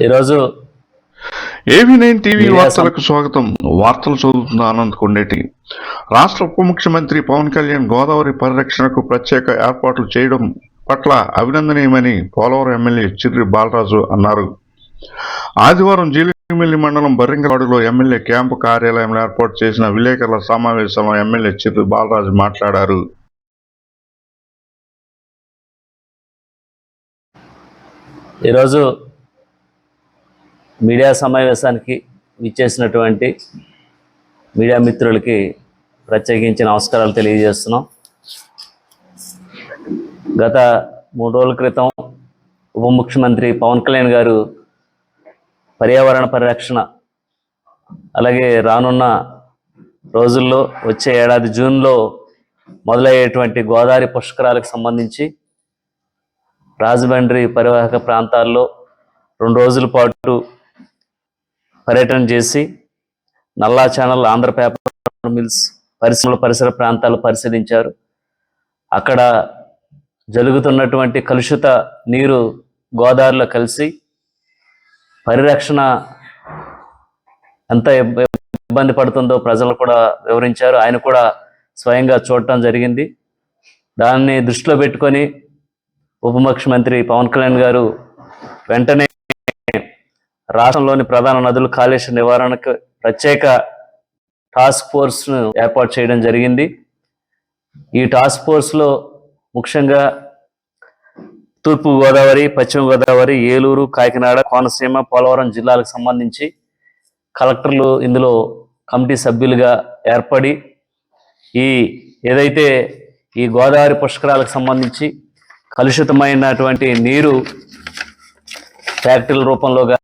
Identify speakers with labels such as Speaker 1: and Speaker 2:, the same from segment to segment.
Speaker 1: ఈరోజు
Speaker 2: AV9 TV వార్తలకు స్వాగతం. వార్తలు చదువుతున్న ఆనంద్ కొండేటి. రాష్ట్ర ఉప ముఖ్యమంత్రి పవన్ కళ్యాణ్ గోదావరి పరిరక్షణకు ప్రత్యేక ఏర్పాట్లు చేయడం పట్ల అభినందనీయమని పోలవరం ఎమ్మెల్యే చిర్రి బాలరాజు అన్నారు. ఆదివారం జీలిమిల్లి మండలం బర్రింగవాడలో ఎమ్మెల్యే క్యాంపు కార్యాలయంలో ఏర్పాటు చేసిన విలేకరుల సమావేశంలో ఎమ్మెల్యే చిర్రి బాలరాజు మాట్లాడారు.
Speaker 1: ఈరోజు మీడియా సమావేశానికి విచ్చేసినటువంటి మీడియా మిత్రులకి ప్రత్యేకించి నమస్కారాలు తెలియజేస్తున్నాం. గత 3 రోజుల క్రితం ఉప ముఖ్యమంత్రి పవన్ కళ్యాణ్ గారు పర్యావరణ పరిరక్షణ అలాగే రానున్న రోజుల్లో వచ్చే ఏడాది జూన్లో మొదలయ్యేటువంటి గోదావరి పుష్కరాలకు సంబంధించి రాజమండ్రి పరివాహక ప్రాంతాల్లో 2 రోజుల పాటు పర్యటన చేసి నల్లా ఛానల్, ఆంధ్ర పేపర్ మిల్స్ పరిసర ప్రాంతాలు పరిశీలించారు. అక్కడ జరుగుతున్నటువంటి కలుషిత నీరు గోదావరిలో కలిసి పరిరక్షణ ఎంత ఇబ్బంది పడుతుందో ప్రజలు కూడా వివరించారు. ఆయన కూడా స్వయంగా చూడటం జరిగింది. దాన్ని దృష్టిలో పెట్టుకొని ఉప ముఖ్యమంత్రి పవన్ కళ్యాణ్ గారు వెంటనే రాష్ట్రంలోని ప్రధాన నదుల కాలుష్య నివారణకు ప్రత్యేక టాస్క్ ఫోర్స్ను ఏర్పాటు చేయడం జరిగింది. ఈ టాస్క్ ఫోర్స్లో ముఖ్యంగా తూర్పు గోదావరి, పశ్చిమ గోదావరి, ఏలూరు, కాకినాడ, కోనసీమ, పోలవరం జిల్లాలకు సంబంధించి కలెక్టర్లు ఇందులో కమిటీ సభ్యులుగా ఏర్పడి ఏదైతే ఈ గోదావరి పుష్కరాలకు సంబంధించి కలుషితమైనటువంటి నీరు ఫ్యాక్టరీల రూపంలో కానీ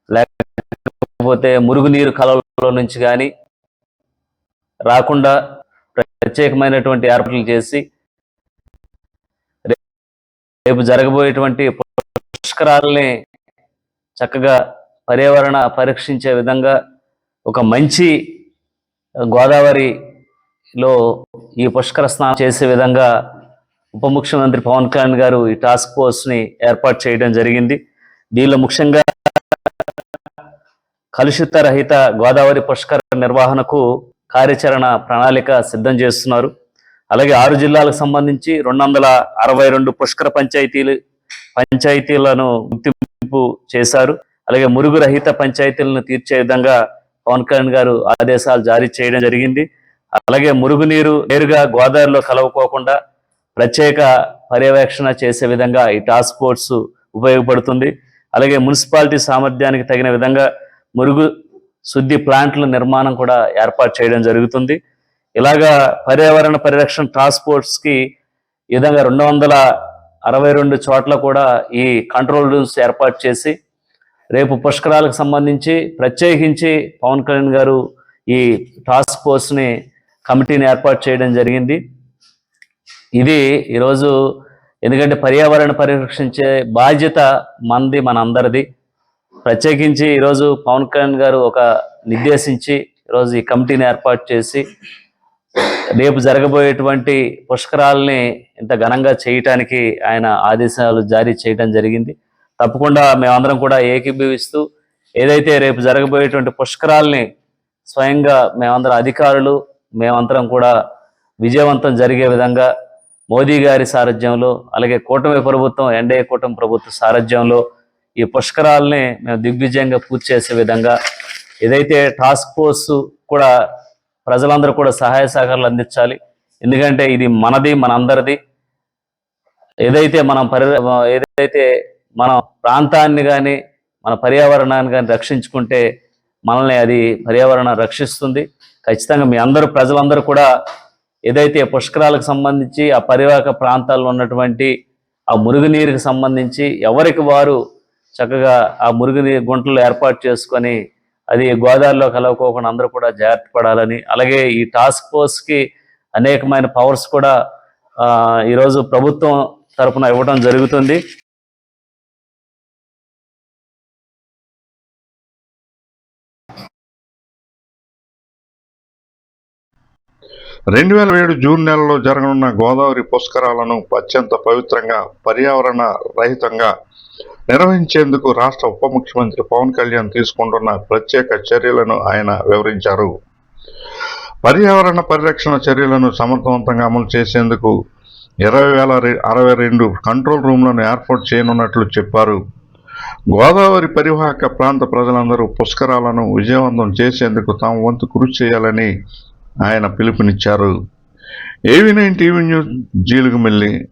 Speaker 1: లేకపోతే మురుగునీరు కాలువల నుంచి కానీ రాకుండా ప్రత్యేకమైనటువంటి ఏర్పాట్లు చేసి రేపు జరగబోయేటువంటి పుష్కరాలని చక్కగా పర్యావరణ పరీక్షించే విధంగా ఒక మంచి గోదావరిలో ఈ పుష్కర స్నానం చేసే విధంగా ఉప ముఖ్యమంత్రి పవన్ కళ్యాణ్ గారు ఈ టాస్క్ ఫోర్స్ని ఏర్పాటు చేయడం జరిగింది. దీనిలో ముఖ్యంగా కలుషిత రహిత గోదావరి పుష్కర నిర్వహణకు కార్యాచరణ ప్రణాళిక సిద్ధం చేస్తున్నారు. అలాగే 6 జిల్లాలకు సంబంధించి 262 పుష్కర పంచాయతీలను గుర్తింపు చేశారు. అలాగే మురుగు రహిత పంచాయతీలను తీర్చే విధంగా పవన్ కళ్యాణ్ గారు ఆదేశాలు జారీ చేయడం జరిగింది. అలాగే మురుగునీరు నేరుగా గోదావరిలో కలవకోకుండా ప్రత్యేక పర్యవేక్షణ చేసే విధంగా ఈ టాస్క్ ఫోర్స్ ఉపయోగపడుతుంది. అలాగే మున్సిపాలిటీ సామర్థ్యానికి తగిన విధంగా మురుగు శుద్ధి ప్లాంట్ల నిర్మాణం కూడా ఏర్పాటు చేయడం జరుగుతుంది. ఇలాగా పర్యావరణ పరిరక్షణ టాస్క్ ఫోర్స్కి ఈ విధంగా 262 చోట్ల కూడా ఈ కంట్రోల్ రూమ్స్ ఏర్పాటు చేసి రేపు పుష్కరాలకు సంబంధించి ప్రత్యేకించి పవన్ కళ్యాణ్ గారు ఈ టాస్క్ ఫోర్స్ని కమిటీని ఏర్పాటు చేయడం జరిగింది. ఇది ఈరోజు ఎందుకంటే పర్యావరణ పరిరక్షించే బాధ్యత మనందరిది. ప్రత్యేకించి ఈరోజు పవన్ కళ్యాణ్ గారు ఒక నిర్దేశించి ఈరోజు ఈ కమిటీని ఏర్పాటు చేసి రేపు జరగబోయేటువంటి పుష్కరాలని ఇంత ఘనంగా చేయటానికి ఆయన ఆదేశాలు జారీ చేయడం జరిగింది. తప్పకుండా మేమందరం కూడా ఏకీభవిస్తూ ఏదైతే రేపు జరగబోయేటువంటి పుష్కరాలని స్వయంగా మేమందరం అధికారులు మేమందరం కూడా విజయవంతం జరిగే విధంగా మోదీ గారి సారథ్యంలో అలాగే కూటమి ప్రభుత్వం, ఎన్డీఏ కూటమి ప్రభుత్వ సారథ్యంలో ఈ పుష్కరాలని మేము దిగ్విజయంగా పూర్తి చేసే విధంగా ఏదైతే టాస్క్ ఫోర్స్ కూడా ప్రజలందరూ కూడా సహాయ సహకారాలు అందించాలి. ఎందుకంటే ఇది మనందరిది. ఏదైతే మన ప్రాంతాన్ని కానీ మన పర్యావరణాన్ని కానీ రక్షించుకుంటే మనల్ని అది పర్యావరణం రక్షిస్తుంది. ఖచ్చితంగా మీ ప్రజలందరూ కూడా ఏదైతే పుష్కరాలకు సంబంధించి ఆ పరివాహక ప్రాంతాల్లో ఉన్నటువంటి ఆ మురుగునీరుకి సంబంధించి ఎవరికి వారు చక్కగా ఆ మురుగునీరు గుంటలు ఏర్పాటు చేసుకొని అది గోదావరిలో కలవకోకుండా అందరూ కూడా జాగ్రత్త పడాలని, అలాగే ఈ టాస్క్ ఫోర్స్కి అనేకమైన పవర్స్ కూడా ఈరోజు ప్రభుత్వం తరఫున ఇవ్వడం జరుగుతుంది.
Speaker 2: 2007 జూన్ నెలలో జరగనున్న గోదావరి పుష్కరాలను అత్యంత పవిత్రంగా, పర్యావరణ రహితంగా నిర్వహించేందుకు రాష్ట్ర ఉప ముఖ్యమంత్రి పవన్ కళ్యాణ్ తీసుకుంటున్న ప్రత్యేక చర్యలను ఆయన వివరించారు. పర్యావరణ పరిరక్షణ చర్యలను సమర్థవంతంగా అమలు చేసేందుకు 20,062 కంట్రోల్ రూమ్లను ఏర్పాటు చేయనున్నట్లు చెప్పారు. గోదావరి పరివాహక ప్రాంత ప్రజలందరూ పుష్కరాలను విజయవంతం చేసేందుకు తమ వంతు కృషి చేయాలని ఆయన పిలుపునిచ్చారు. AV9 TV news Jeelugumilli.